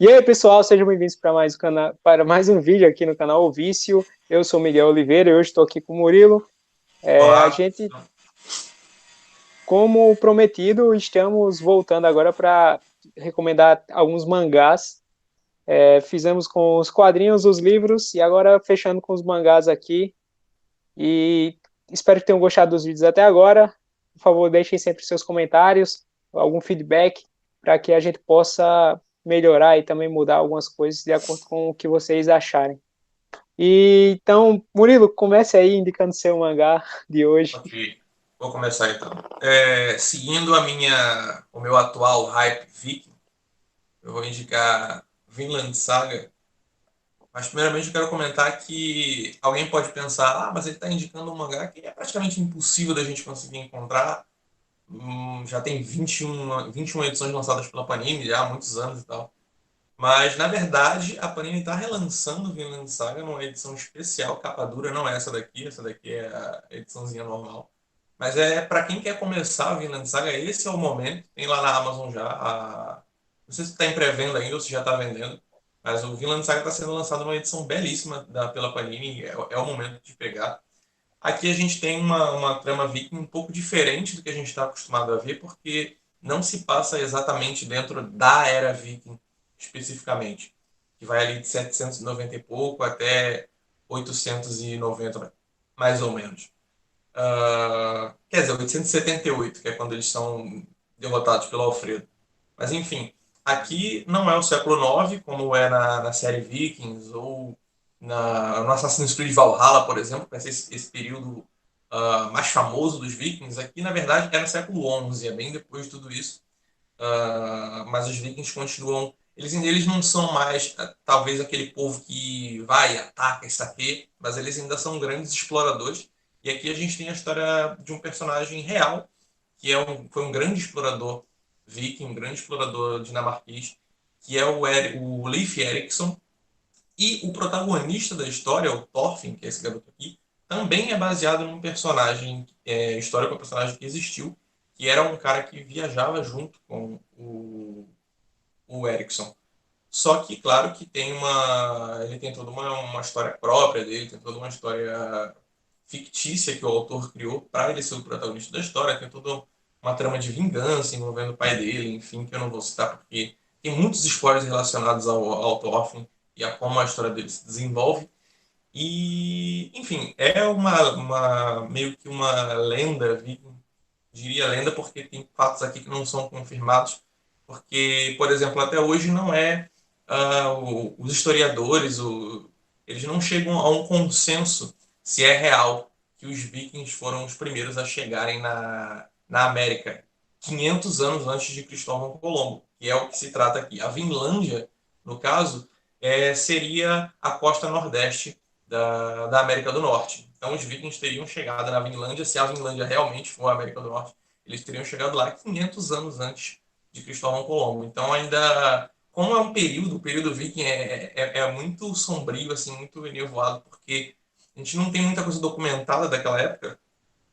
E aí, pessoal, sejam bem-vindos para mais um vídeo aqui no canal O Vício. Eu sou Miguel Oliveira e hoje estou aqui com o Murilo. A Olá, gente, como prometido, estamos voltando agora para recomendar alguns mangás. Fizemos com os quadrinhos, os livros e agora fechando com os mangás aqui. E espero que tenham gostado dos vídeos até agora. Por favor, deixem sempre seus comentários, algum feedback, para que a gente possa melhorar e também mudar algumas coisas de acordo com o que vocês acharem. E então, Murilo, comece aí indicando seu mangá de hoje. ok. Vou começar então. Seguindo o meu atual hype Viking, eu vou indicar Vinland Saga. Mas primeiramente eu quero comentar que alguém pode pensar, mas ele está indicando um mangá que é praticamente impossível da gente conseguir encontrar. Já tem 21 edições lançadas pela Panini já há muitos anos e tal. Mas, na verdade, a Panini está relançando Vinland Saga numa edição especial, capa dura, não é essa daqui é a ediçãozinha normal. Mas para quem quer começar a Vinland Saga, esse é o momento. Tem lá na Amazon já. Não sei se está em pré-venda ainda ou se já está vendendo. Mas o Vinland Saga está sendo lançado numa edição belíssima pela Panini. É o momento de pegar. Aqui a gente tem uma trama viking um pouco diferente do que a gente está acostumado a ver, porque não se passa exatamente dentro da era viking especificamente, que vai ali de 790 e pouco até 890, mais ou menos. Quer dizer, 878, que é quando eles são derrotados pelo Alfredo. Mas enfim, aqui não é o século IX, como é na série Vikings, ou no Assassin's Creed Valhalla, por exemplo, que é esse período mais famoso dos Vikings. Aqui, na verdade, é no século XI, é bem depois de tudo isso. Mas os Vikings continuam. Eles não são mais, talvez, aquele povo que vai, ataca, saqueia, mas eles ainda são grandes exploradores. E aqui a gente tem a história de um personagem real, que foi um grande explorador viking, um grande explorador dinamarquês, que é o Leif Erikson. E o protagonista da história, o Thorfinn, que é esse garoto aqui, também é baseado num personagem histórico, um personagem que existiu, que era um cara que viajava junto com o Erickson. Só que, claro, que ele tem toda uma história própria dele, tem toda uma história fictícia que o autor criou para ele ser o protagonista da história, tem toda uma trama de vingança envolvendo o pai dele, enfim, que eu não vou citar porque tem muitos spoilers relacionados ao Thorfinn e a como a história dele se desenvolve. E, enfim, é meio que uma lenda, diria lenda porque tem fatos aqui que não são confirmados, porque, por exemplo, até hoje não os historiadores, eles não chegam a um consenso se é real que os vikings foram os primeiros a chegarem na América 500 anos antes de Cristóvão Colombo, que é o que se trata aqui. A Vinlândia, no caso, seria a costa nordeste da América do Norte. Então, os vikings teriam chegado na Vinlândia, se a Vinlândia realmente for a América do Norte, eles teriam chegado lá 500 anos antes de Cristóvão Colombo. Então, ainda, como é o período viking é muito sombrio, assim, muito enevoado, porque a gente não tem muita coisa documentada daquela época,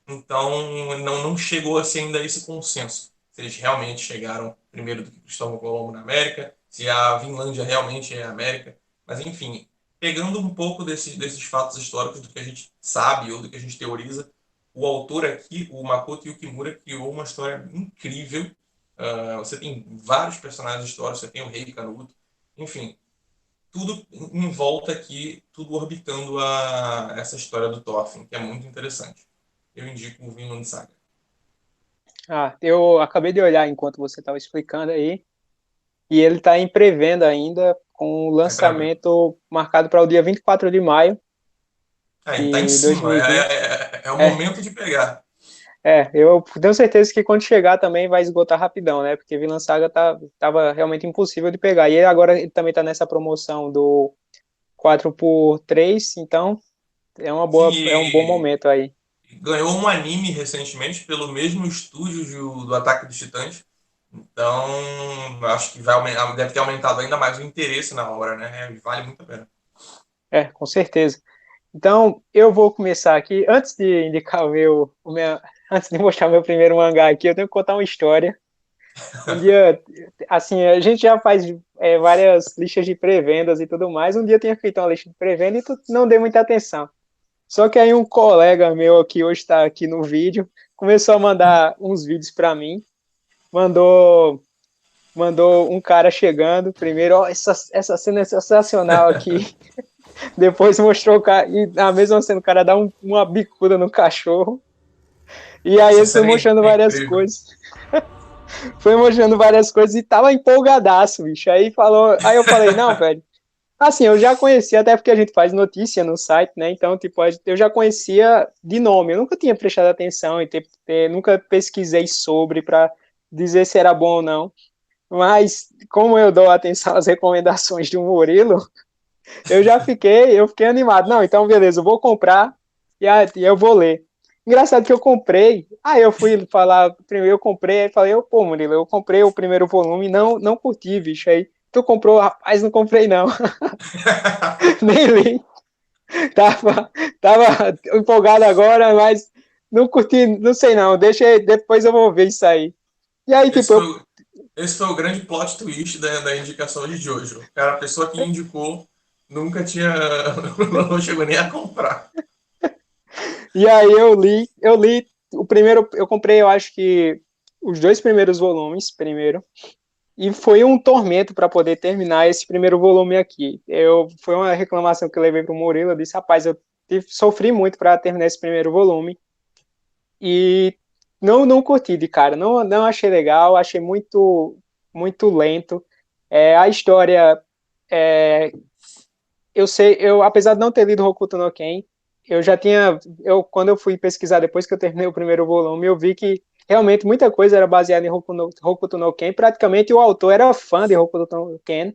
então não chegou assim, ainda a esse consenso. Se eles realmente chegaram primeiro do que Cristóvão Colombo na América, se a Vinlândia realmente é a América. Mas, enfim, pegando um pouco desses fatos históricos do que a gente sabe ou do que a gente teoriza, o autor aqui, o Makoto Yukimura, criou uma história incrível. Você tem vários personagens históricos, você tem o Rei Canuto, enfim, tudo em volta aqui, tudo orbitando essa história do Thorfinn, que é muito interessante. Eu indico o Vinland Saga. Eu acabei de olhar enquanto você estava explicando aí, e ele está em pré-venda ainda, com o Tá pra ver. lançamento marcado para o dia 24 de maio Tá em de cima. 2020. É o É, momento de pegar. eu tenho certeza que quando chegar também vai esgotar rapidão, né? Porque Vinland Saga tava realmente impossível de pegar. E agora ele também está nessa promoção do 4x3, então Sim, é um bom e momento aí. ganhou um anime recentemente pelo mesmo estúdio do Ataque dos Titãs. Então, acho que deve ter aumentado ainda mais o interesse na obra, né? Vale muito a pena. Com certeza. Então, eu vou começar aqui. Antes de indicar antes de mostrar o meu primeiro mangá aqui, eu tenho que contar uma história. Um dia, assim, a gente já faz várias listas de pré-vendas e tudo mais. Um dia eu tinha feito uma lista de pré-venda e não dei muita atenção. Só que aí um colega meu que hoje está aqui no vídeo começou a mandar uns vídeos para mim. Mandou, mandou um cara chegando. Primeiro, ó, essa cena é sensacional aqui. Depois mostrou o cara, e na mesma cena o cara dá uma bicuda no cachorro. E aí Essa ele foi cena mostrando é várias incrível. coisas. Foi mostrando várias coisas e tava empolgadaço, bicho. Aí eu falei, não, velho. Assim, eu já conhecia, até porque a gente faz notícia no site, né? Então, tipo, eu já conhecia de nome. Eu nunca tinha prestado atenção e nunca pesquisei sobre para dizer se era bom ou não. Mas, como eu dou atenção às recomendações do Murilo, eu fiquei animado. Não, então beleza, eu vou comprar e eu vou ler. Engraçado que eu comprei, aí eu fui falar, primeiro eu comprei, aí falei, pô, Murilo, eu comprei o primeiro volume, não curti, bicho, aí tu comprou, rapaz, não comprei não, nem li, tava, tava empolgado agora, mas não curti, não sei não, depois eu vou ver isso aí. E aí, Esse tipo, foi, esse foi o grande plot twist da indicação de Jojo. Cara, a pessoa que indicou nunca tinha. Não chegou nem a comprar. e aí eu li o primeiro, eu comprei, eu acho que os dois primeiros volumes primeiro. E foi um tormento para poder terminar esse primeiro volume aqui. Foi uma reclamação que eu levei para o Murilo. Eu disse, rapaz, sofri muito para terminar esse primeiro volume. E não curti de cara. Não achei legal, achei muito lento. A história, é, apesar de não ter lido Hokuto no Ken, quando eu fui pesquisar depois que eu terminei o primeiro volume, eu vi que realmente muita coisa era baseada em Hokuto no Ken. Praticamente o autor era fã de Hokuto no Ken,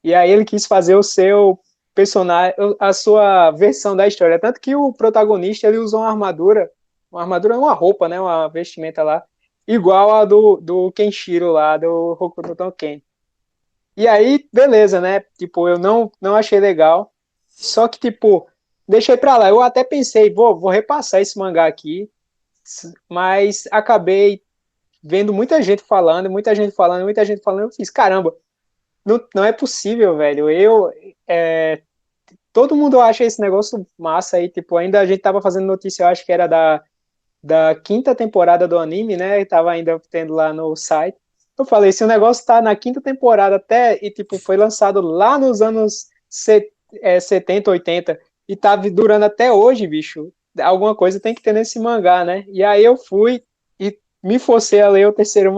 e aí ele quis fazer o seu personagem, a sua versão da história. Tanto que o protagonista ele usou uma armadura, uma roupa, né, uma vestimenta lá, igual a do Kenshiro lá, do Hokuto no Ken. E aí, beleza, né? Tipo, eu não achei legal. Só que, tipo, deixei pra lá. Eu até pensei, vou repassar esse mangá aqui, mas acabei vendo muita gente falando, muita gente falando, muita gente falando. Eu fiz, caramba, não é possível, velho. Todo mundo acha esse negócio massa aí. Tipo, ainda a gente tava fazendo notícia, eu acho que era da quinta temporada do anime, né? E tava ainda tendo lá no site. Eu falei, se o negócio tá na quinta temporada até, e tipo, foi lançado lá nos anos 70, 80, e tá durando até hoje, bicho, alguma coisa tem que ter nesse mangá, né? E aí eu fui e me forcei a ler o terceiro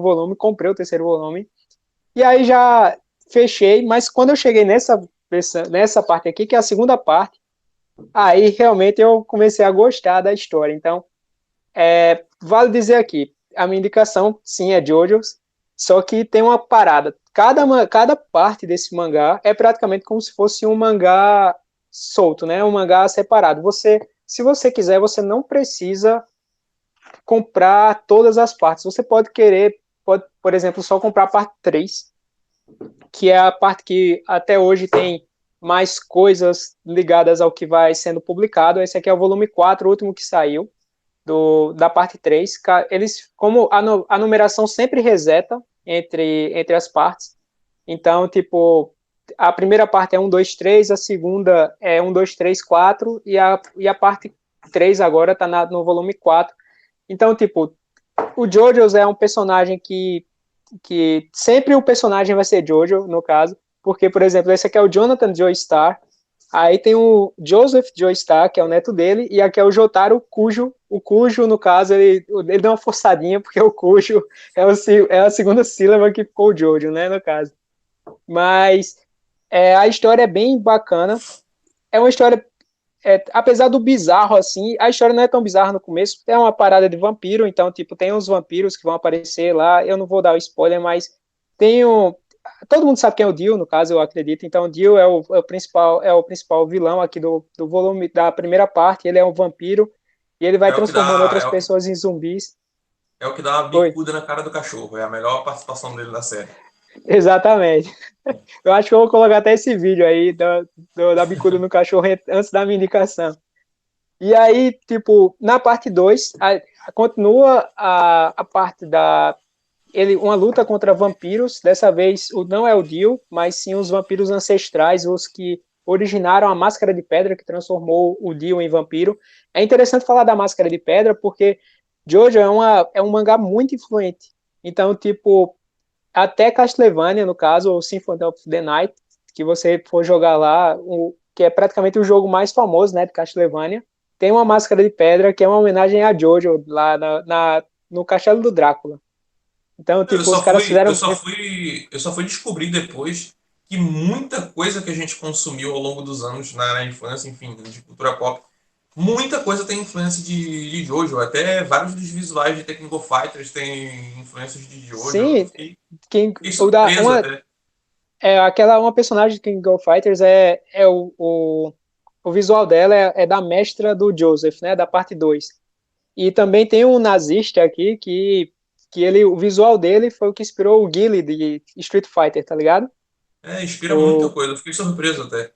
volume, comprei o terceiro volume, e aí já fechei, mas quando eu cheguei nessa parte aqui, que é a segunda parte, aí realmente eu comecei a gostar da história. Então, vale dizer aqui, a minha indicação, sim, é JoJo's, só que tem uma parada. Cada parte desse mangá é praticamente como se fosse um mangá solto, né? Um mangá separado. Se você quiser, você não precisa comprar todas as partes. Você pode, por exemplo, só comprar a parte 3, que é a parte que até hoje tem mais coisas ligadas ao que vai sendo publicado. Esse aqui é o volume 4, o último que saiu da parte 3. Eles, como a numeração sempre reseta entre as partes, então, tipo, a primeira parte é 1, 2, 3, a segunda é 1, 2, 3, 4, e a parte 3 agora tá no volume 4. Então, tipo, o Jojo's é um personagem que sempre o personagem vai ser Jojo, no caso, porque, por exemplo, esse aqui é o Jonathan Joestar, aí tem o Joseph Joestar, que é o neto dele, e aqui é o Jotaro Kujo. O Kujo, no caso, ele deu uma forçadinha, porque o Kujo é a segunda sílaba que ficou o Jojo, né, no caso. Mas a história é bem bacana, é uma história, apesar do bizarro, assim, a história não é tão bizarra no começo, é uma parada de vampiro, então, tipo, tem uns vampiros que vão aparecer lá, eu não vou dar o spoiler, mas tem um, todo mundo sabe quem é o Dio, no caso, eu acredito, então o Dio é o principal vilão aqui do volume, da primeira parte, ele é um vampiro, e ele vai É o que transformando dá, outras pessoas em zumbis. é o que dá uma Oi, bicuda na cara do cachorro. É a melhor participação dele na série. exatamente. Eu acho que eu vou colocar até esse vídeo aí da bicuda no cachorro antes da minha indicação. E aí, tipo, na parte 2 continua a parte uma luta contra vampiros. Dessa vez não é o Dio, mas sim os vampiros ancestrais, os que originaram a Máscara de Pedra, que transformou o Dio em vampiro. É interessante falar da Máscara de Pedra, porque Jojo é um mangá muito influente. Então, tipo, até Castlevania, no caso, ou Symphony of the Night, que você for jogar lá, que é praticamente o jogo mais famoso, né, de Castlevania, tem uma Máscara de Pedra que é uma homenagem a Jojo, lá no Castelo do Drácula. Então, Eu tipo, os só caras fui, fizeram. eu só fui descobrir depois que muita coisa que a gente consumiu ao longo dos anos na infância, enfim, de cultura pop, muita coisa tem influência de Jojo. Até vários dos visuais de Technical Fighters têm influências de Jojo. Sim, Fiquei o da, surpreso até. uma personagem de King of Fighters o visual dela é da mestra do Joseph, né, da parte 2. E também tem um nazista aqui o visual dele foi o que inspirou o Guile de Street Fighter, tá ligado? Inspira muita O, coisa. Eu fiquei surpreso até.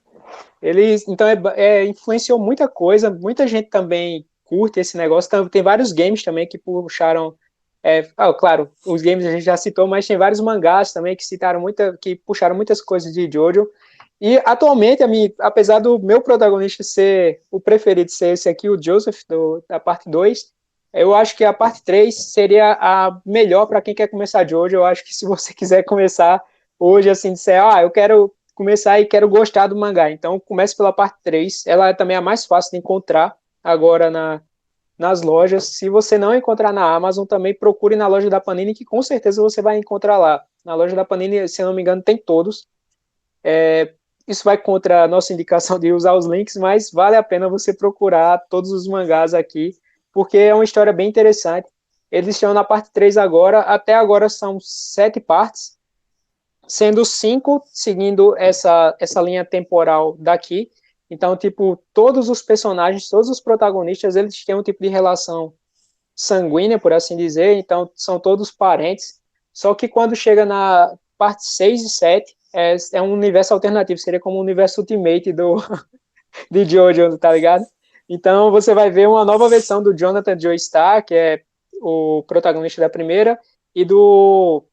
ele, então, influenciou muita coisa, muita gente também curte esse negócio. Tem vários games também que puxaram. Claro, os games a gente já citou, mas tem vários mangás também que puxaram muitas coisas de Jojo. E atualmente, apesar do meu protagonista ser o preferido ser esse aqui, o Joseph, da parte 2, eu acho que a parte 3 seria a melhor para quem quer começar Jojo. Eu acho que se você quiser começar hoje, assim, disser, eu quero começar e quero gostar do mangá. Então, comece pela parte 3. Ela é também a mais fácil de encontrar agora nas lojas. Se você não encontrar na Amazon, também procure na loja da Panini, que com certeza você vai encontrar lá. Na loja da Panini, se eu não me engano, tem todos. Isso vai contra a nossa indicação de usar os links, mas vale a pena você procurar todos os mangás aqui, porque é uma história bem interessante. Eles estão na parte 3 agora, até agora são 7 partes, sendo 5 seguindo essa linha temporal daqui. Então, tipo, todos os personagens, todos os protagonistas, eles têm um tipo de relação sanguínea, por assim dizer, então são todos parentes. Só que quando chega na parte 6 e 7, é um universo alternativo, seria como o universo Ultimate de Jojo, tá ligado? Então você vai ver uma nova versão do Jonathan Joestar, que é o protagonista da primeira, e do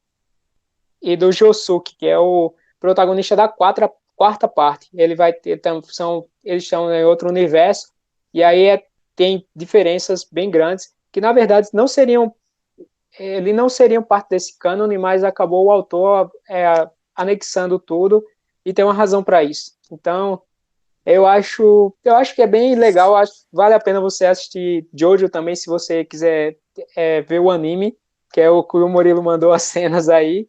Josuke, que é o protagonista da quarta parte. Ele vai ter, eles estão em outro universo, e aí tem diferenças bem grandes, que na verdade não seriam parte desse cânone, mas acabou o autor anexando tudo, e tem uma razão para isso. Então, eu acho que é bem legal, vale a pena você assistir Jojo também, se você quiser ver o anime, que é o que o Murilo mandou as cenas aí.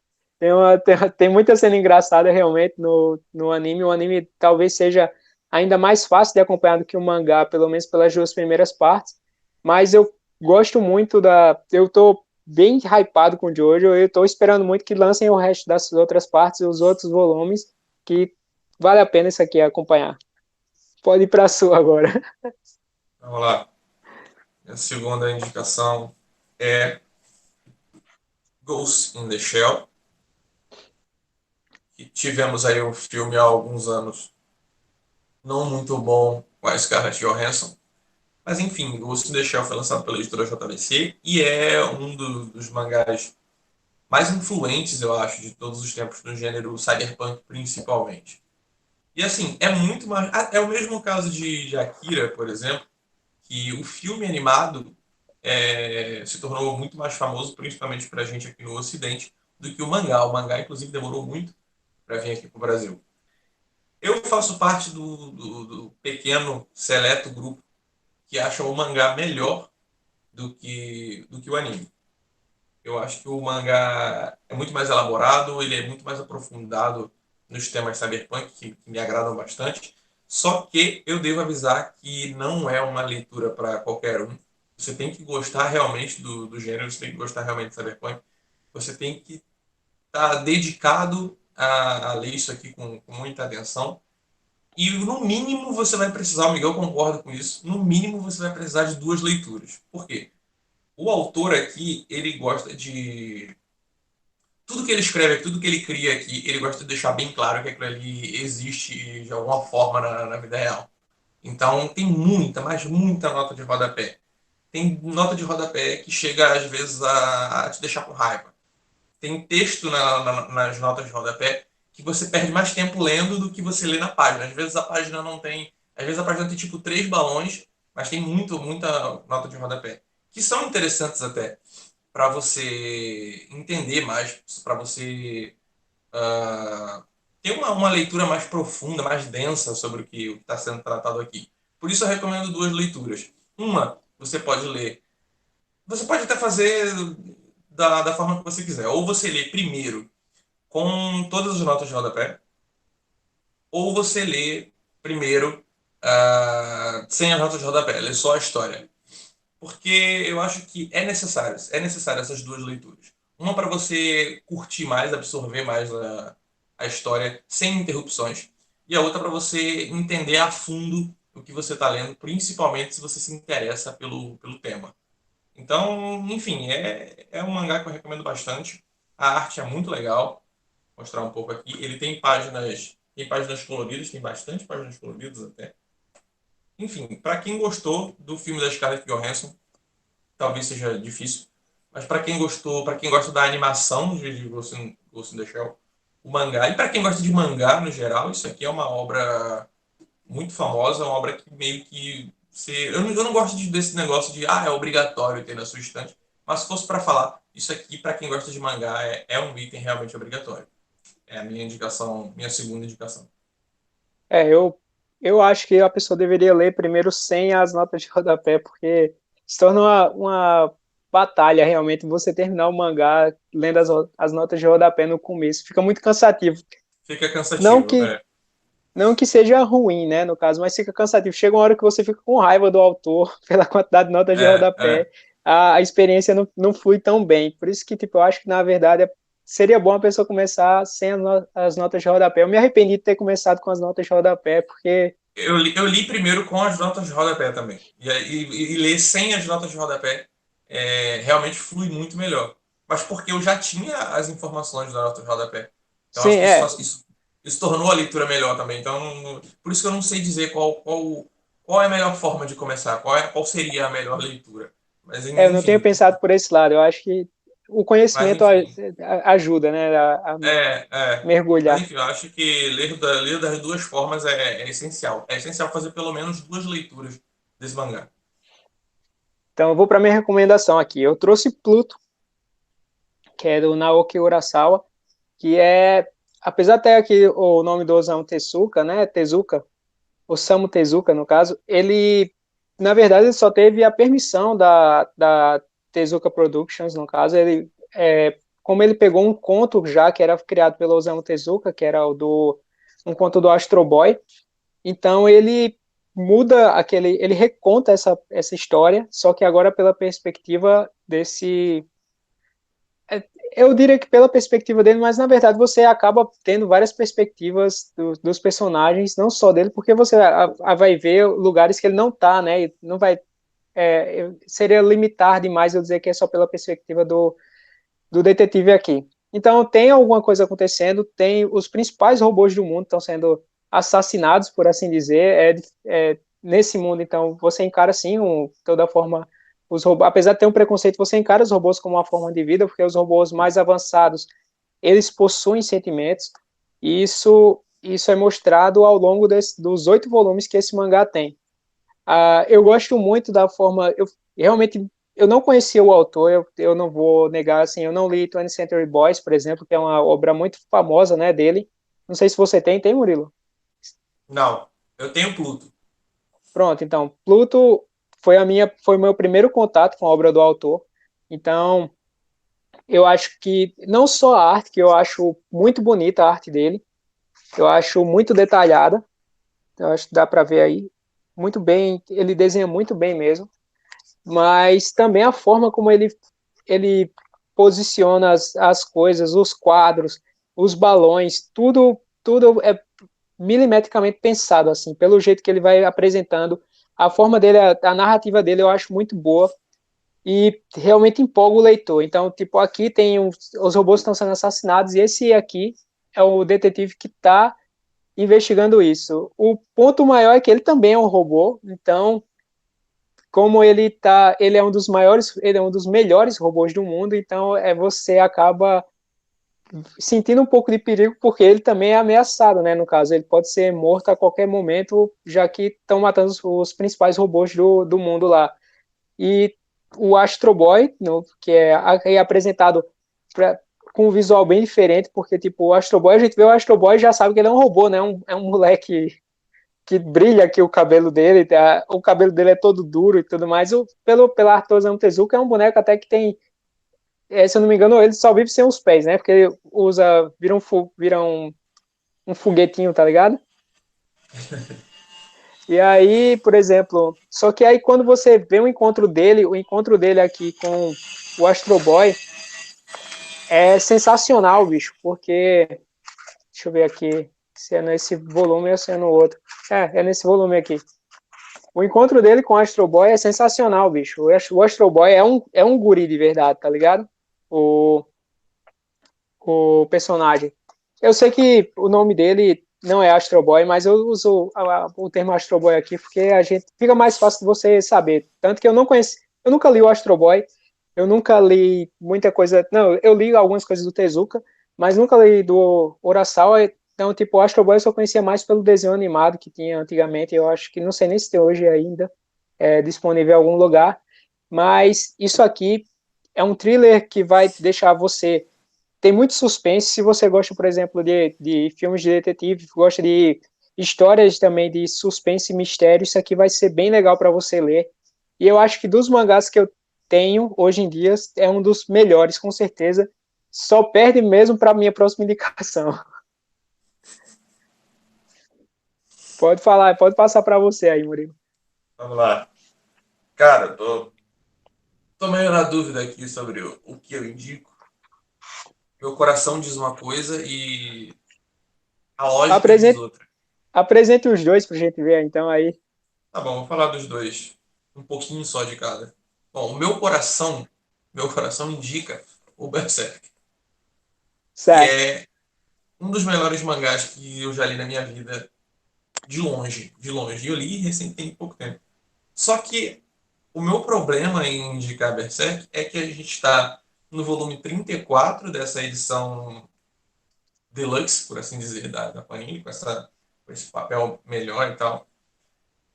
Tem muita cena engraçada realmente no anime. O anime talvez seja ainda mais fácil de acompanhar do que o mangá, pelo menos pelas duas primeiras partes. Mas eu gosto muito Eu tô bem hypado com Jojo. Eu tô esperando muito que lancem o resto das outras partes, os outros volumes, que vale a pena isso aqui acompanhar. Pode ir para a sua agora. Vamos lá. A segunda indicação é Ghost in the Shell, que tivemos aí um filme há alguns anos não muito bom com a Scarlett Johansson. Mas enfim, Ghost in the Shell foi lançado pela editora JBC e é um dos mangás mais influentes, eu acho, de todos os tempos no gênero cyberpunk, principalmente. E assim, é muito mais. É o mesmo caso de Akira, por exemplo, que o filme animado se tornou muito mais famoso, principalmente para a gente aqui no Ocidente, do que o mangá. O mangá, inclusive, demorou muito para vir aqui para o Brasil. Eu faço parte do pequeno, seleto grupo que acha o mangá melhor do que o anime. Eu acho que o mangá é muito mais elaborado, ele é muito mais aprofundado nos temas cyberpunk, que me agradam bastante. Só que eu devo avisar que não é uma leitura para qualquer um. Você tem que gostar realmente do gênero, você tem que gostar realmente de cyberpunk. Você tem que estar dedicado a ler isso aqui com muita atenção. E no mínimo você vai precisar, o Miguel concorda com isso, no mínimo você vai precisar de duas leituras. Por quê? O autor aqui, ele gosta de. Tudo que ele escreve, tudo que ele cria aqui, ele gosta de deixar bem claro que aquilo ali existe de alguma forma na vida real. Então tem muita, mas muita nota de rodapé. Tem nota de rodapé que chega às vezes a te deixar com raiva. tem texto nas notas de rodapé que você perde mais tempo lendo do que você lê na página. Às vezes a página não tem. Às vezes a página tem tipo 3 balões, mas tem muita nota de rodapé. Que são interessantes até para você entender mais, para você ter uma leitura mais profunda, mais densa sobre o que está sendo tratado aqui. Por isso eu recomendo duas leituras. Uma, você pode ler. Você pode até fazer da forma que você quiser. Ou você lê primeiro com todas as notas de rodapé, ou você lê primeiro sem as notas de rodapé, lê só a história. Porque eu acho que é necessário essas duas leituras. Uma para você curtir mais, absorver mais a história sem interrupções, e a outra para você entender a fundo o que você está lendo, principalmente se você se interessa pelo tema. Então, enfim, é um mangá que eu recomendo bastante. A arte é muito legal. Vou mostrar um pouco aqui. Ele tem páginas coloridas, tem bastante páginas coloridas até. Enfim, para quem gostou do filme da Scarlett Johansson, talvez seja difícil, mas para quem gostou, para quem gosta da animação de Ghost in the Shell, o mangá, e para quem gosta de mangá no geral, isso aqui é uma obra muito famosa, uma obra que meio que eu não gosto desse negócio de é obrigatório ter na sua estante, mas se fosse para falar, isso aqui para quem gosta de mangá é um item realmente obrigatório. É a minha indicação, minha segunda indicação. Eu acho que a pessoa deveria ler primeiro sem as notas de rodapé, porque se torna uma batalha realmente você terminar o mangá lendo as notas de rodapé no começo. Fica muito cansativo. Fica Não cansativo, que, é. não que seja ruim, né, no caso, mas fica cansativo. Chega uma hora que você fica com raiva do autor pela quantidade de notas de É. rodapé. A experiência não flui tão bem. Por isso que, tipo, eu acho que, na verdade, seria bom a pessoa começar sem as notas de rodapé. Eu me arrependi de ter começado com as notas de rodapé, porque Eu li primeiro com as notas de rodapé também. E ler sem as notas de rodapé realmente flui muito melhor. Mas porque eu já tinha as informações da nota de rodapé. Então sim, acho que isso tornou a leitura melhor também. Então, por isso que eu não sei dizer qual é a melhor forma de começar, qual seria a melhor leitura. Mas eu não tenho enfim. pensado por esse lado. Eu acho que o Mas conhecimento enfim. ajuda, né, a É, mas mergulhar. enfim, eu acho que ler das duas formas é essencial. É essencial fazer pelo menos duas leituras desse mangá. Então, eu vou para minha recomendação aqui. Eu trouxe Pluto, que é do Naoki Urasawa, que apesar até aqui o nome do Osamu Tezuka, né, Tezuka, Osamu Tezuka, no caso, ele, na verdade, ele só teve a permissão da Tezuka Productions, no caso, como ele pegou um conto já que era criado pelo Osamu Tezuka, que era um conto do Astro Boy, então ele reconta essa história, só que agora pela perspectiva eu diria que pela perspectiva dele, mas na verdade você acaba tendo várias perspectivas dos personagens, não só dele, porque você vai ver lugares que ele não tá, né? E não vai. Seria limitar demais eu dizer que é só pela perspectiva do detetive aqui. Então tem alguma coisa acontecendo, tem os principais robôs do mundo estão sendo assassinados, por assim dizer. Nesse mundo, então, você encara sim toda forma os robôs, apesar de ter um preconceito, você encara os robôs como uma forma de vida, porque os robôs mais avançados, eles possuem sentimentos, e isso é mostrado ao longo dos 8 volumes que esse mangá tem. Eu gosto muito da forma, realmente, eu não conhecia o autor, eu não vou negar, assim, eu não li 20th Century Boys, por exemplo, que é uma obra muito famosa, né, dele. Não sei se você tem, Murilo? Não, eu tenho Pluto. Pronto, então, Pluto foi o meu primeiro contato com a obra do autor. Então, eu acho que não só a arte, que eu acho muito bonita a arte dele, eu acho muito detalhada, eu acho que dá para ver aí muito bem, ele desenha muito bem mesmo, mas também a forma como ele posiciona as coisas, os quadros, os balões, tudo é milimetricamente pensado assim, pelo jeito que ele vai apresentando, a forma dele, a narrativa dele eu acho muito boa e realmente empolga o leitor. Então, tipo, aqui tem os robôs estão sendo assassinados e esse aqui é o detetive que está investigando isso. O ponto maior é que ele também é um robô, então como ele é um dos melhores robôs do mundo, então você acaba sentindo um pouco de perigo, porque ele também é ameaçado, né? No caso, ele pode ser morto a qualquer momento, já que estão matando os principais robôs do mundo lá. E o Astro Boy, no, que é apresentado pra, com um visual bem diferente, porque, tipo, o Astro Boy, a gente vê o Astro Boy e já sabe que ele é um robô, né? É um moleque que brilha aqui o cabelo dele, o cabelo dele é todo duro e tudo mais. Pela Artorzan Tezuka é um boneco até que tem, se eu não me engano, ele só vive sem os pés, né? Porque ele vira um foguetinho, tá ligado? E aí, por exemplo, só que aí quando você vê o encontro dele aqui com o Astro Boy é sensacional, bicho, porque deixa eu ver aqui se é nesse volume ou se é no outro. É nesse volume aqui. O encontro dele com o Astro Boy é sensacional, bicho. O Astro Boy é um guri de verdade, tá ligado? O, o personagem. Eu sei que o nome dele não é Astro Boy, mas eu uso o termo Astro Boy aqui porque a gente fica mais fácil de você saber. Tanto que eu não conheci, eu nunca li o Astro Boy, eu nunca li muita coisa. Não, eu li algumas coisas do Tezuka, mas nunca li do Urasawa. Então, tipo, o Astro Boy eu só conhecia mais pelo desenho animado que tinha antigamente. Eu acho que não sei nem se tem hoje ainda disponível em algum lugar. Mas isso aqui é um thriller que vai deixar você tem muito suspense. Se você gosta, por exemplo, de filmes de detetive, gosta de histórias também de suspense e mistério, isso aqui vai ser bem legal para você ler. E eu acho que dos mangás que eu tenho hoje em dia, é um dos melhores, com certeza. Só perde mesmo para minha próxima indicação. Pode falar, pode passar para você aí, Murilo. Vamos lá. Cara, tô meio na dúvida aqui sobre o que eu indico. Meu coração diz uma coisa e a lógica diz Apresente, outra. apresente os dois para a gente ver, então, aí. Tá bom, vou falar dos dois. Um pouquinho só de cada. Bom, meu coração indica o Berserk, que Certo. é um dos melhores mangás que eu já li na minha vida, de longe, de longe. E eu li recém tem pouco tempo. Só que o meu problema em indicar Berserk é que a gente está no volume 34 dessa edição deluxe, por assim dizer, da Panini, com esse papel melhor e tal,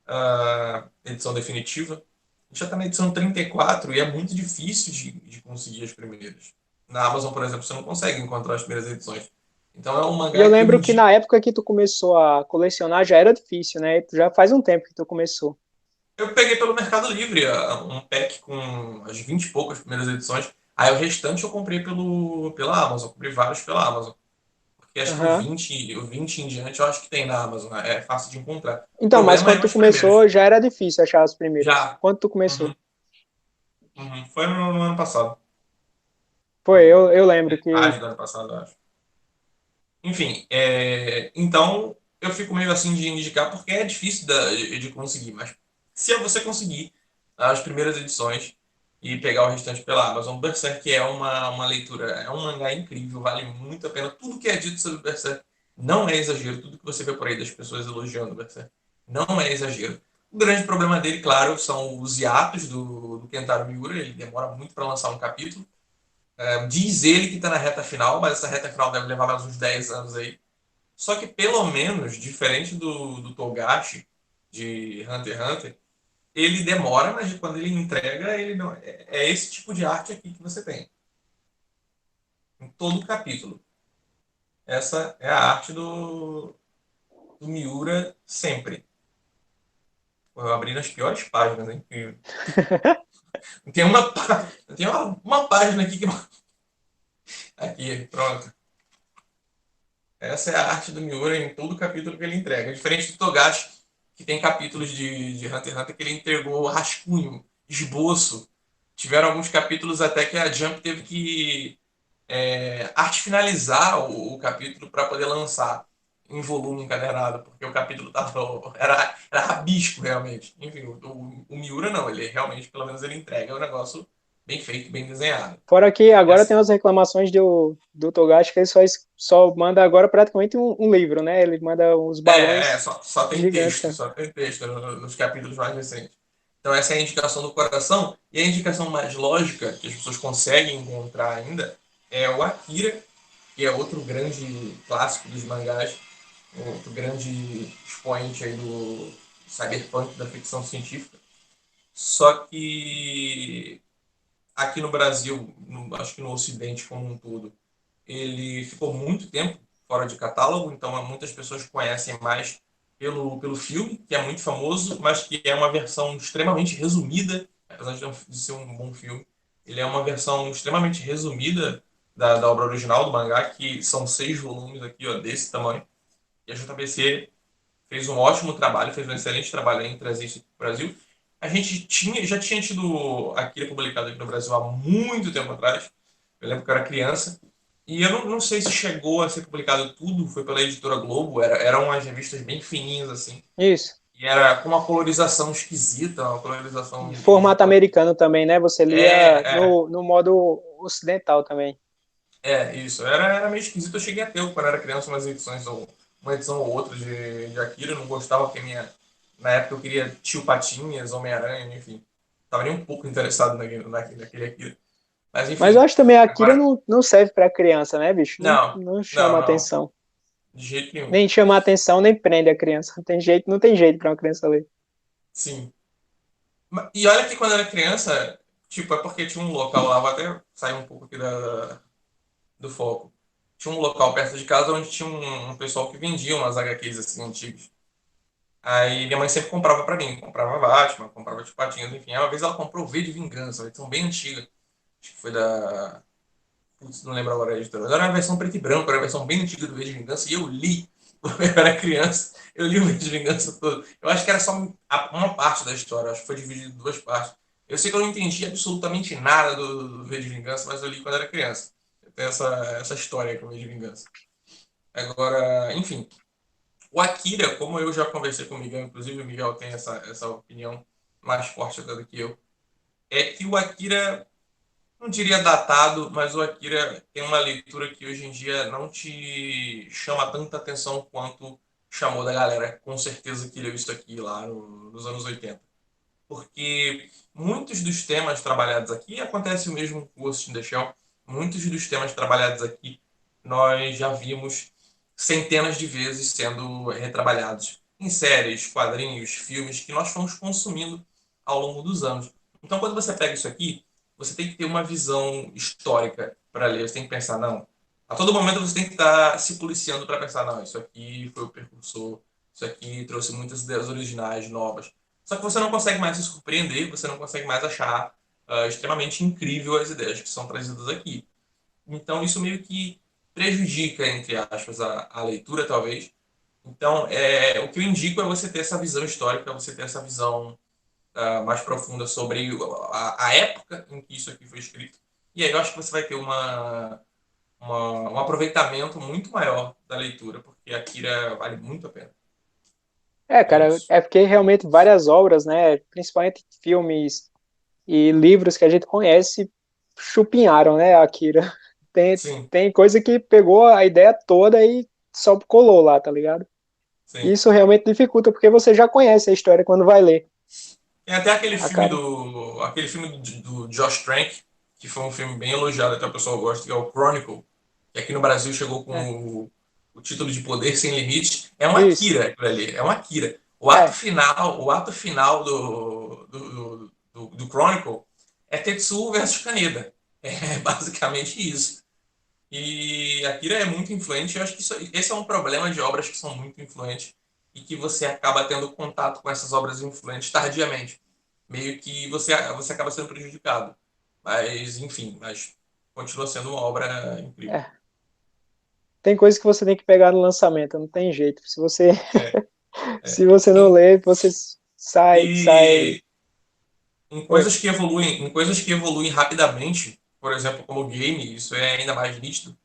a edição definitiva. A gente já está na edição 34 e é muito difícil de conseguir as primeiras. Na Amazon, por exemplo, você não consegue encontrar as primeiras edições. Então é um E eu mangá que eu lembro que indico. na época que tu começou a colecionar já era difícil, né? Já faz um tempo que tu começou. Eu peguei pelo Mercado Livre um pack com as 20 e poucas primeiras edições. Aí o restante eu comprei pela Amazon. Comprei vários pela Amazon. Porque acho que Aham. o 20 em diante eu acho que tem na Amazon. Né? É fácil de encontrar. O Então, mas problema é quando tu os primeiros. começou, já era difícil achar os primeiros. Já. Quando tu começou? Uhum, uhum. Foi no ano passado. Foi, eu lembro que. Metade do ano passado, eu acho. Enfim, então eu fico meio assim de indicar porque é difícil de conseguir, mas se você conseguir as primeiras edições e pegar o restante pela Amazon, Berserk é uma leitura, é um mangá incrível, vale muito a pena. Tudo que é dito sobre Berserk não é exagero, tudo que você vê por aí das pessoas elogiando Berserk não é exagero. O grande problema dele, claro, são os hiatos do Kentaro Miura, ele demora muito para lançar um capítulo. Diz ele que está na reta final, mas essa reta final deve levar mais uns 10 anos aí. Só que, pelo menos, diferente do Togashi, de Hunter x Hunter, ele demora, mas quando ele entrega, ele não. É esse tipo de arte aqui que você tem. Em todo o capítulo. Essa é a arte do Miura sempre. Eu abri nas piores páginas, hein? Tem uma página aqui que. Aqui, pronto. Essa é a arte do Miura em todo capítulo que ele entrega. Diferente do Togashi, que tem capítulos de Hunter x Hunter que ele entregou rascunho, esboço. Tiveram alguns capítulos até que a Jump teve que arte finalizar o capítulo para poder lançar em volume encadernado, porque o capítulo era rabisco realmente. Enfim, o Miura não, ele realmente, pelo menos ele entrega o negócio bem feito, bem desenhado. Fora que agora tem Essa, as reclamações do Togashi que ele só manda agora praticamente um livro, né? Ele manda uns balões só tem gigantes. texto, nos capítulos mais recentes. Então essa é a indicação do coração. E a indicação mais lógica, que as pessoas conseguem encontrar ainda, é o Akira, que é outro grande clássico dos mangás, outro grande expoente aí do cyberpunk, da ficção científica. Só que aqui no Brasil, acho que no Ocidente como um todo, ele ficou muito tempo fora de catálogo, então muitas pessoas conhecem mais pelo filme, que é muito famoso, mas que é uma versão extremamente resumida, apesar de ser um bom filme. Ele é uma versão extremamente resumida da obra original do mangá, que são 6 volumes aqui, ó, desse tamanho. E a JBC fez um ótimo trabalho, fez um excelente trabalho em trazer isso para o Brasil. A gente já tinha tido Akira publicado aqui no Brasil há muito tempo atrás. Eu lembro que eu era criança. E eu não sei se chegou a ser publicado tudo, foi pela editora Globo, eram umas revistas bem fininhas assim. Isso. E era com uma colorização esquisita, uma colorização De de formato americano também, né? Você lia É, no modo ocidental também. isso. Era meio esquisito. Eu cheguei a ter, quando era criança, umas edições, ou uma edição ou outra de Akira. Eu não gostava, porque na época eu queria Tio Patinhas, Homem-Aranha, enfim. Tava nem um pouco interessado naquele Akira. Mas Mas eu enfim, acho também a Akira agora. não serve para criança, né, bicho? Não, Não não, chama não. atenção. De jeito nenhum. Nem chama atenção, nem prende a criança. Não tem jeito para uma criança ler. Sim. E olha que quando eu era criança, tipo, é porque tinha um local lá, vou até sair um pouco aqui do foco. Tinha um local perto de casa onde tinha um pessoal que vendia umas HQs assim antigas. Aí minha mãe sempre comprava pra mim, comprava Batman, comprava tipo Patinhas, enfim. Aí uma vez ela comprou V de Vingança, uma edição bem antiga. Acho que foi da. Putz, não lembro agora a editora. Era uma versão preto e branco, era uma versão bem antiga do V de Vingança, e eu li, quando eu era criança, eu li o V de Vingança todo. Eu acho que era só uma parte da história, acho que foi dividido em 2 partes. Eu sei que eu não entendi absolutamente nada do V de Vingança, mas eu li quando era criança. Eu tenho essa história com o V de Vingança. Agora, enfim, o Akira, como eu já conversei com o Miguel, inclusive o Miguel tem essa opinião mais forte até do que eu, é que o Akira, não diria datado, mas o Akira tem uma leitura que hoje em dia não te chama tanta atenção quanto chamou da galera, com certeza que leu isso aqui lá nos anos 80. Porque muitos dos temas trabalhados aqui, acontece o mesmo com Ghost in the Shell, muitos dos temas trabalhados aqui nós já vimos centenas de vezes sendo retrabalhados em séries, quadrinhos, filmes que nós fomos consumindo ao longo dos anos. Então, quando você pega isso aqui, você tem que ter uma visão histórica para ler. Você tem que pensar, não. A todo momento você tem que estar se policiando para pensar, não, isso aqui foi o precursor, isso aqui trouxe muitas ideias originais, novas. Só que você não consegue mais se surpreender, você não consegue mais achar extremamente incrível as ideias que são trazidas aqui. Então, isso meio que prejudica, entre aspas, a leitura, talvez. Então, o que eu indico é você ter essa visão histórica, você ter essa visão mais profunda sobre a época em que isso aqui foi escrito. E aí eu acho que você vai ter um aproveitamento muito maior da leitura, porque a Akira vale muito a pena. É, É cara, isso. é porque realmente várias obras, né, principalmente filmes e livros que a gente conhece, chupinharam, né, a Akira. Sim, Tem coisa que pegou a ideia toda e só colou lá, tá ligado? sim. Isso realmente dificulta, porque você já conhece a história quando vai ler. Tem até aquele filme Acaba. do Josh Trank, que foi um filme bem elogiado, até o pessoal gosta, que é o Chronicle, que aqui no Brasil chegou É, com o título de Poder Sem Limite. É uma isso. Akira aquilo ali, é uma Akira. É, O ato final do Chronicle é Tetsuo versus Kaneda. É basicamente isso. E Akira é muito influente. Eu acho que esse é um problema de obras que são muito influentes e que você acaba tendo contato com essas obras influentes tardiamente. Meio que você acaba sendo prejudicado. Mas, enfim, mas continua sendo uma obra incrível. é. Tem coisa que você tem que pegar no lançamento, não tem jeito. É, é. Se você não E, ler, você sai. e Oi. em coisas que evoluem rapidamente, por exemplo, como o game, isso é ainda mais nítido.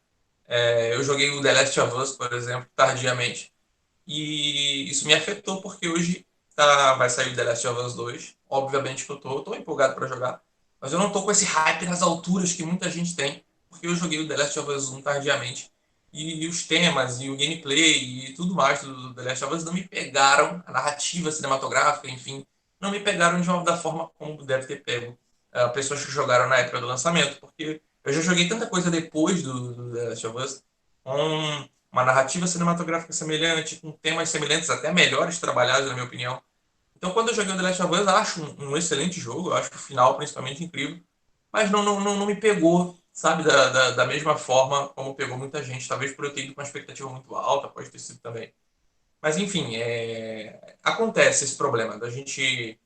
Eu joguei o The Last of Us, por exemplo, tardiamente. E isso me afetou porque hoje vai sair o The Last of Us 2. Obviamente que tô empolgado para jogar. Mas eu não tô com esse hype nas alturas que muita gente tem, porque eu joguei o The Last of Us 1 tardiamente. E os temas, e o gameplay, e tudo mais do The Last of Us não me pegaram, a narrativa cinematográfica, enfim, não me pegaram da forma como deve ter pego pessoas que jogaram na época do lançamento, porque eu já joguei tanta coisa depois do The Last of Us, com uma narrativa cinematográfica semelhante, com temas semelhantes, até melhores trabalhados, na minha opinião. Então, quando eu joguei o The Last of Us, eu acho um excelente jogo, eu acho o final principalmente incrível, mas não me pegou, sabe, da mesma forma como pegou muita gente. Talvez por eu ter ido com uma expectativa muito alta, pode ter sido também. Mas, enfim, acontece esse problema da gente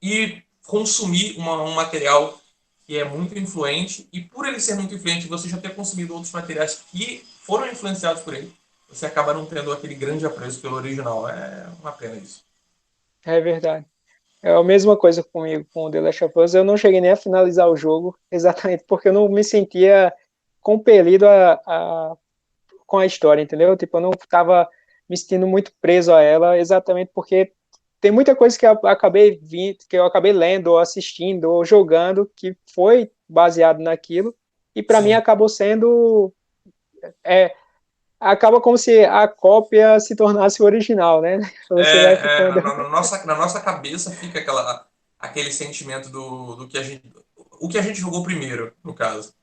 ir consumir um material que é muito influente, e por ele ser muito influente, você já ter consumido outros materiais que foram influenciados por ele, você acaba não tendo aquele grande apreço pelo original. É uma pena isso. É verdade. É a mesma coisa comigo com o The Last of Us. Eu não cheguei nem a finalizar o jogo, exatamente porque eu não me sentia compelido com a história, entendeu? Tipo, eu não estava me sentindo muito preso a ela, exatamente porque tem muita coisa que eu acabei lendo, ou assistindo, ou jogando, que foi baseado naquilo, e para mim Sim. acabou sendo. É, acaba como se a cópia se tornasse o original, né? Você vai ficando. Na nossa cabeça fica aquele sentimento do que a gente. O que a gente jogou primeiro, no caso.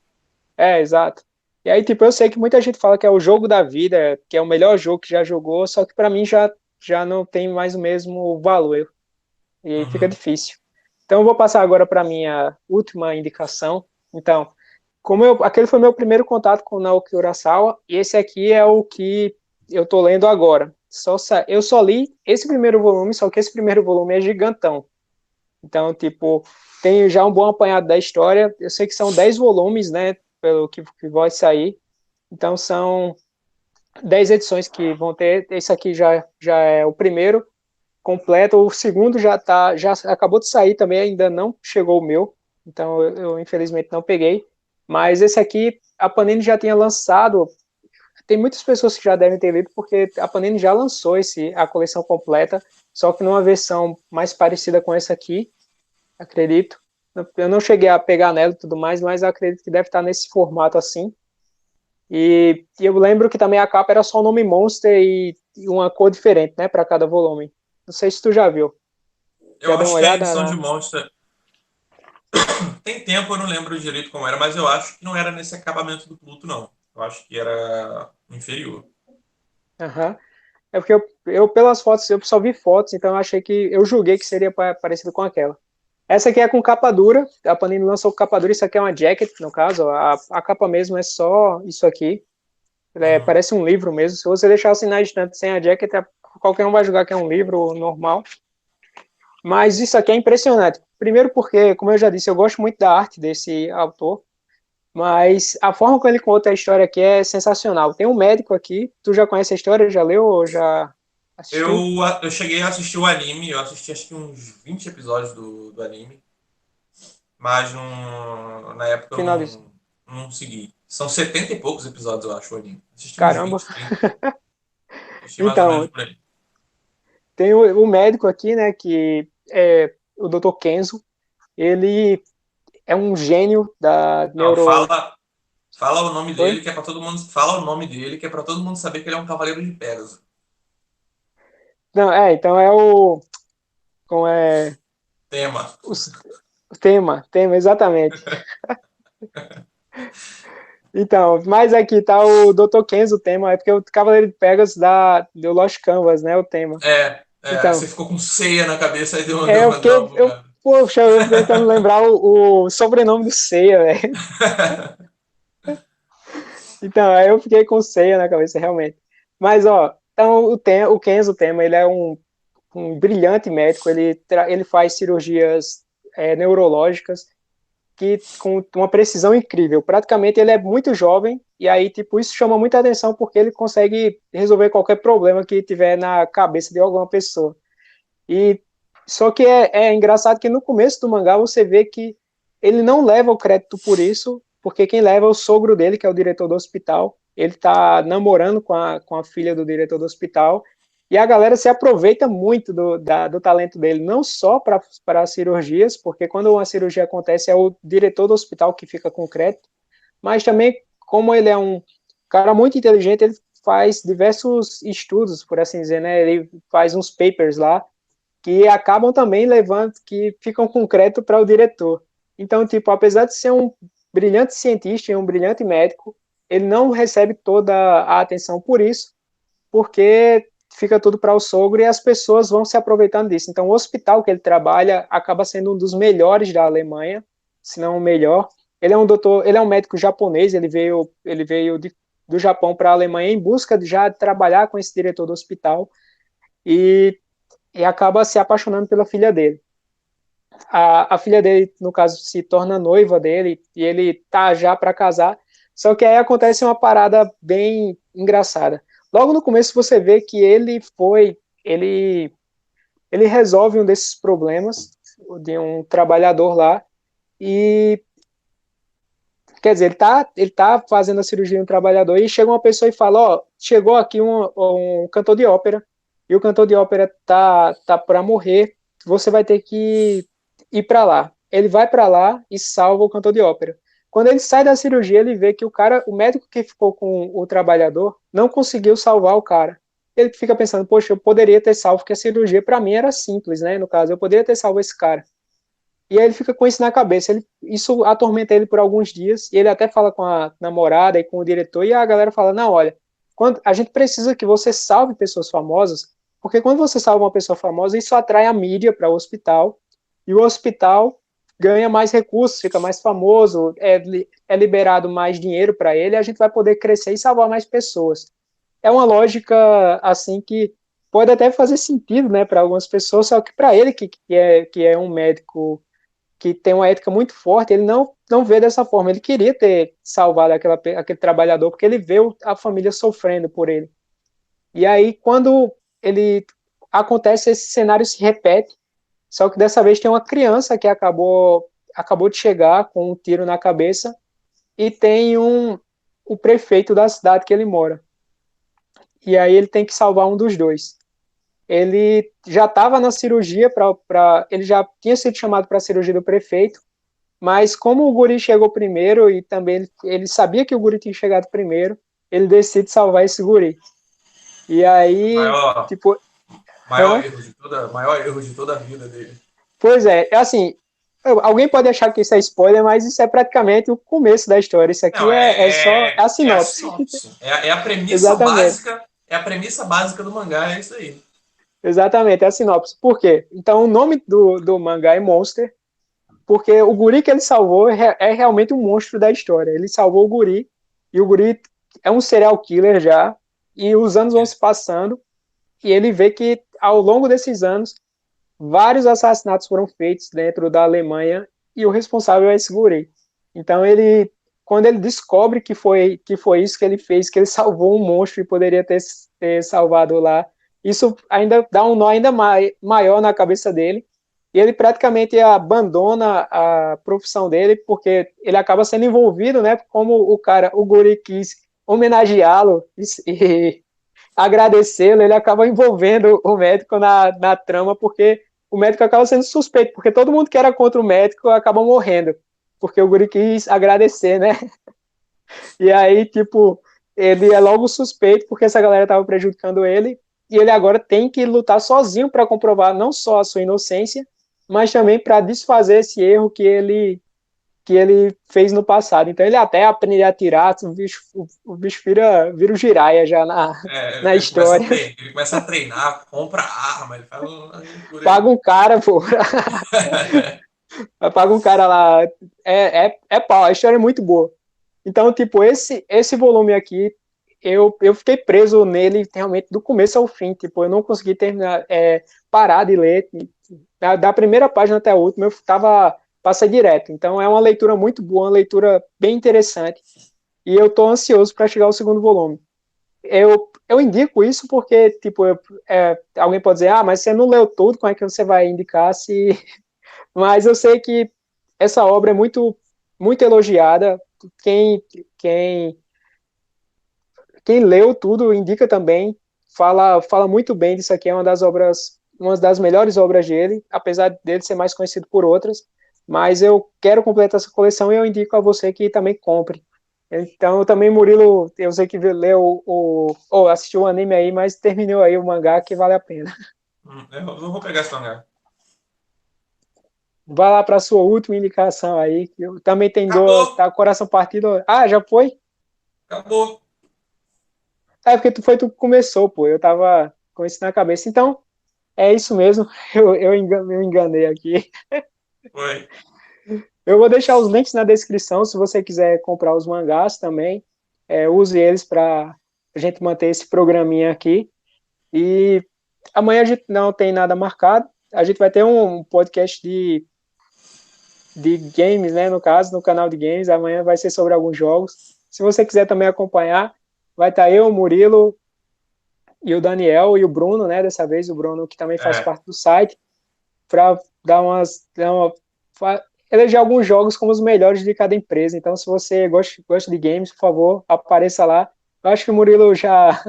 É, exato. E aí, tipo, eu sei que muita gente fala que é o jogo da vida, que é o melhor jogo que já jogou, só que para mim já não tem mais o mesmo valor. E fica Uhum. difícil. Então, eu vou passar agora para minha última indicação. Então, aquele foi meu primeiro contato com o Naoki Urasawa, e esse aqui é o que eu tô lendo agora. Eu só li esse primeiro volume, só que esse primeiro volume é gigantão. Então, tipo, tem já um bom apanhado da história. Eu sei que são 10 volumes, né, pelo que vai sair. Então, são 10 edições que vão ter. Esse aqui já é o primeiro completo. O segundo já acabou de sair também, ainda não chegou o meu. Então, eu infelizmente não peguei. Mas esse aqui, a Panini já tinha lançado. Tem muitas pessoas que já devem ter lido, porque a Panini já lançou a coleção completa, só que numa versão mais parecida com essa aqui, acredito. Eu não cheguei a pegar nela e tudo mais, mas acredito que deve estar nesse formato assim. E eu lembro que também a capa era só o nome Monster e uma cor diferente, né, para cada volume. Não sei se tu já viu. Eu Já deu uma acho que a olhada edição de na. Monster. Tem tempo, eu não lembro direito como era, mas eu acho que não era nesse acabamento do Pluto, não. Eu acho que era inferior. Aham. É porque pelas fotos, eu só vi fotos, então eu achei que. Eu julguei que seria parecido com aquela. Essa aqui é com capa dura. A Panini lançou capa dura. Isso aqui é uma jacket, no caso. A capa mesmo é só isso aqui. Uhum. Parece um livro mesmo. Se você deixar assim na estante sem a jacket, qualquer um vai julgar que é um livro normal. Mas isso aqui é impressionante. Primeiro porque, como eu já disse, eu gosto muito da arte desse autor, mas a forma como ele conta a história aqui é sensacional. Tem um médico aqui, tu já conhece a história? Já leu ou já assistiu? Eu cheguei a assistir o anime, eu assisti acho que uns 20 episódios do anime, mas na época eu Finaliza. não segui. São 70 e poucos episódios, eu acho, o anime. Assisti uns Caramba. 20, 30. Assisti mais ou menos Então, por aí. tem o médico aqui, né, que é o Dr. Kenzo. Ele é um gênio da Não, neuro... fala o nome Oi? dele, que é para todo mundo. Fala o nome dele, que é para todo mundo saber que ele é um cavaleiro de Pegasus. Não, então é como é, Tema. os, tema, exatamente. Então, mas aqui tá o Dr. Kenzo, o tema, é porque o Cavaleiro de Pegasus do Lost Canvas, né, o tema. Você Então, ficou com ceia na cabeça e é o que deu uma bugada. poxa, eu tentando lembrar o sobrenome do Seiya, velho. Então, aí eu fiquei com Seiya na cabeça, realmente. Mas, ó, então o Kenzo, o tema, ele é um brilhante médico, ele faz cirurgias neurológicas, que com uma precisão incrível. Praticamente ele é muito jovem e aí tipo isso chama muita atenção porque ele consegue resolver qualquer problema que tiver na cabeça de alguma pessoa. E só que é engraçado que no começo do mangá você vê que ele não leva o crédito por isso, porque quem leva é o sogro dele, que é o diretor do hospital. Ele tá namorando com a filha do diretor do hospital. E a galera se aproveita muito do talento dele, não só para cirurgias, porque quando uma cirurgia acontece é o diretor do hospital que fica com crédito, mas também, como ele é um cara muito inteligente, ele faz diversos estudos, por assim dizer, né? Ele faz uns papers lá que acabam também levando, que ficam com crédito para o diretor. Então, tipo, apesar de ser um brilhante cientista e um brilhante médico, ele não recebe toda a atenção por isso, porque fica tudo para o sogro e as pessoas vão se aproveitando disso. Então, o hospital que ele trabalha acaba sendo um dos melhores da Alemanha, se não o melhor. Ele é um doutor, ele é um médico japonês, ele veio do Japão para a Alemanha em busca de já trabalhar com esse diretor do hospital e acaba se apaixonando pela filha dele. A filha dele, no caso, se torna noiva dele e ele tá já para casar. Só que aí acontece uma parada bem engraçada. Logo no começo você vê que ele resolve um desses problemas de um trabalhador lá e quer dizer, ele tá fazendo a cirurgia de um trabalhador e chega uma pessoa e fala, ó, chegou aqui um cantor de ópera e o cantor de ópera tá para morrer, você vai ter que ir para lá. Ele vai para lá e salva o cantor de ópera. Quando ele sai da cirurgia, ele vê que o médico que ficou com o trabalhador, não conseguiu salvar o cara. Ele fica pensando, poxa, eu poderia ter salvo, porque a cirurgia para mim era simples, né? No caso, eu poderia ter salvo esse cara. E aí ele fica com isso na cabeça. Isso atormenta ele por alguns dias. E ele até fala com a namorada e com o diretor. E a galera fala: não, olha, a gente precisa que você salve pessoas famosas, porque quando você salva uma pessoa famosa, isso atrai a mídia para o hospital. E o hospital ganha mais recursos, fica mais famoso, é liberado mais dinheiro para ele. E a gente vai poder crescer e salvar mais pessoas. É uma lógica assim que pode até fazer sentido, né, para algumas pessoas, só que para ele que é um médico que tem uma ética muito forte, ele não vê dessa forma. Ele queria ter salvado aquele trabalhador, porque ele vê a família sofrendo por ele. E aí, quando ele acontece, esse cenário se repete, só que dessa vez tem uma criança que acabou de chegar com um tiro na cabeça e tem o prefeito da cidade que ele mora. E aí ele tem que salvar um dos dois. Ele já estava na cirurgia, ele já tinha sido chamado para a cirurgia do prefeito, mas como o guri chegou primeiro e também ele sabia que o guri tinha chegado primeiro, ele decide salvar esse guri. E aí, Maior, tipo, hã? maior erro de toda a vida dele. Pois é assim, alguém pode achar que isso é spoiler, mas isso é praticamente o começo da história. Isso aqui Não, é só a é a sinopse. sinopse. É a premissa Exatamente. básica. É a premissa básica do mangá, é isso aí. Exatamente, é a sinopse. Por quê? Então, o nome do mangá é Monster, porque o guri que ele salvou é realmente um monstro da história. Ele salvou o guri, e o guri é um serial killer já, e os anos vão se passando, e ele vê que ao longo desses anos, vários assassinatos foram feitos dentro da Alemanha, e o responsável é esse guri. Então quando ele descobre que foi isso que ele fez, que ele salvou um monstro e poderia ter salvado lá, isso ainda dá um nó ainda maior na cabeça dele, e ele praticamente abandona a profissão dele, porque ele acaba sendo envolvido, né, como o guri quis homenageá-lo e agradecê-lo, ele acaba envolvendo o médico na trama, porque o médico acaba sendo suspeito, porque todo mundo que era contra o médico acaba morrendo, porque o guri quis agradecer, né? E aí, tipo, ele é logo suspeito, porque essa galera estava prejudicando ele, e ele agora tem que lutar sozinho para comprovar não só a sua inocência, mas também para desfazer esse erro que ele fez no passado. Então ele até aprende a atirar, o bicho vira o Jiraiya já na história. Ele começa a treinar, compra arma, ele faz uma loucura aí. Paga um cara, pô. Paga um cara lá. É pau, a história é muito boa. Então, tipo, esse volume aqui, eu fiquei preso nele realmente do começo ao fim. Tipo, eu não consegui terminar, parar de ler. Da primeira página até a última, passei direto. Então, é uma leitura muito boa, uma leitura bem interessante. E eu tô ansioso para chegar ao segundo volume. Eu indico isso porque, tipo, alguém pode dizer, mas você não leu tudo, como é que você vai indicar se... Mas eu sei que essa obra é muito, muito elogiada. Quem, quem, quem leu tudo indica também, fala muito bem disso aqui, é uma das melhores obras dele, apesar dele ser mais conhecido por outras, mas eu quero completar essa coleção e eu indico a você que também compre. Então, também, Murilo, eu sei que leu ou assistiu o anime aí, mas terminou aí o mangá que vale a pena. Eu não vou pegar esse mangá. Vai lá para sua última indicação aí, que eu também tem dor, Acabou! tá coração partido. Ah, já foi? Acabou. É porque tu começou, pô. Eu tava com isso na cabeça. Então, é isso mesmo. Eu enganei aqui. Foi. Eu vou deixar os links na descrição se você quiser comprar os mangás também. Use eles para a gente manter esse programinha aqui. E amanhã a gente não tem nada marcado. A gente vai ter um podcast de games, né? No caso, no canal de games. Amanhã vai ser sobre alguns jogos. Se você quiser também acompanhar, vai estar eu, o Murilo e o Daniel e o Bruno, né? Dessa vez, o Bruno, que também faz É, parte do site, para eleger alguns jogos como os melhores de cada empresa. Então, se você gosta de games, por favor, apareça lá. Eu acho que o Murilo já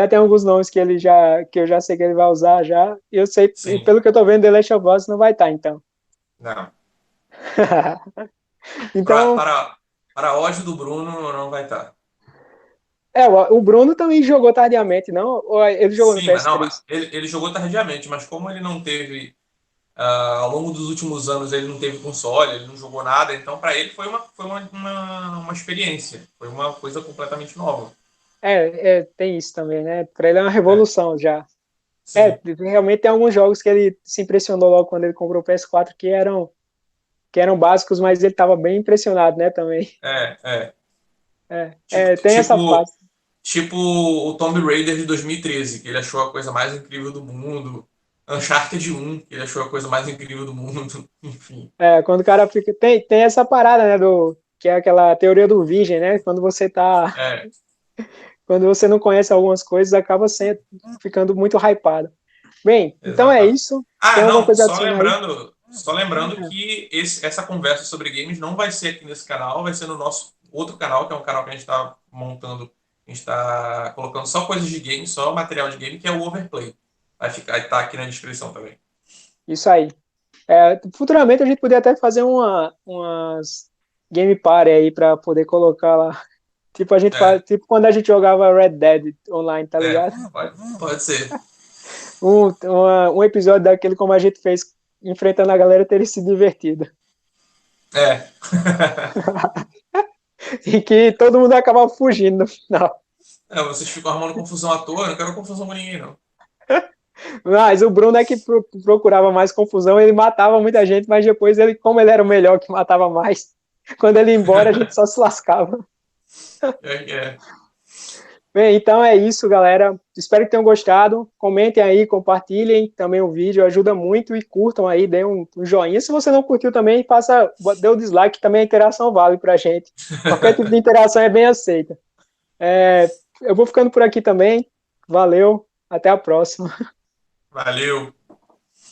tem alguns nomes que eu já sei que ele vai usar já. E eu sei, e sim. pelo que eu tô vendo, The Last of Us não vai estar, então. Não. Para, Então, para, para a ódio do Bruno, não vai estar. o Bruno também jogou tardiamente, não? Ou ele jogou no Sim, mas não, PS3? ele jogou tardiamente, mas como ele não teve, ao longo dos últimos anos, ele não teve console, ele não jogou nada, então para ele foi uma experiência, foi uma coisa completamente nova. Tem isso também, né? Para ele é uma É, revolução já. sim, Realmente tem alguns jogos que ele se impressionou logo quando ele comprou o PS4 que eram básicos, mas ele estava bem impressionado, né, também. é. Tipo, Tem essa tipo, fase. tipo o Tomb Raider de 2013, que ele achou a coisa mais incrível do mundo. Uncharted 1, que ele achou a coisa mais incrível do mundo. Enfim. Quando o cara fica. Tem essa parada, né, que é aquela teoria do virgem, né? É, Quando você não conhece algumas coisas, acaba ficando muito hypado. Bem, então é exatamente. isso. Ah, Tem alguma não, coisa a só adicionar aí? lembrando, só lembrando que essa conversa sobre games não vai ser aqui nesse canal, vai ser no nosso outro canal, que é um canal que a gente está montando, a gente está colocando só coisas de game, só material de game, que é o Overplay. Tá aqui na descrição também. Isso aí. Futuramente a gente poderia até fazer umas game party aí para poder colocar lá. Tipo, a gente faz, É, tipo quando a gente jogava Red Dead online, tá ligado? pode ser. Um episódio daquele como a gente fez enfrentando a galera teria se divertido. É. E que todo mundo acabava fugindo no final. Vocês ficam arrumando confusão à toa, eu não quero confusão com ninguém, não. Mas o Bruno é que procurava mais confusão, ele matava muita gente, mas depois como ele era o melhor que matava mais, quando ele ia embora a gente só se lascava. É. Bem, então é isso, galera. Espero que tenham gostado. Comentem aí, compartilhem também o vídeo, ajuda muito e curtam aí, deem um joinha. Se você não curtiu também, dê o dislike, também a interação vale pra gente. Qualquer tipo de interação é bem aceita. Eu vou ficando por aqui também. Valeu, até a próxima. Valeu.